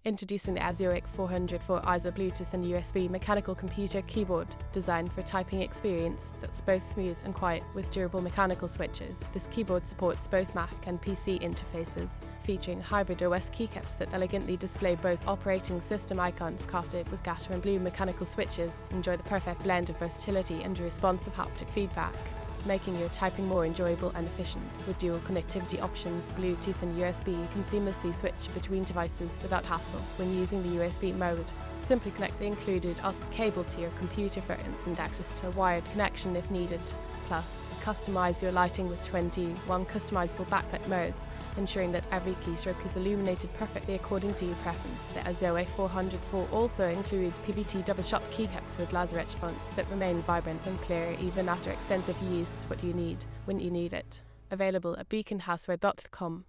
Introducing the Azio IK404 IZO Bluetooth and USB mechanical computer keyboard, designed for a typing experience that's both smooth and quiet with durable mechanical switches. This keyboard supports both Mac and PC interfaces, featuring hybrid OS keycaps that elegantly display both operating system icons crafted with Gateron Blue mechanical switches. Enjoy the perfect blend of versatility and responsive haptic feedback, making your typing more enjoyable and efficient. With dual connectivity options, Bluetooth and USB, you can seamlessly switch between devices without hassle. When using the USB mode, simply connect the included USB cable to your computer for instant access to a wired connection if needed. Plus, customize your lighting with 21 customizable backlight modes, ensuring that every keystroke is illuminated perfectly according to your preference. The Azio IK404 also includes PBT double-shot keycaps with laser-etched fonts that remain vibrant and clear even after extensive use. What you need when you need it. Available at beaconhouseware.com.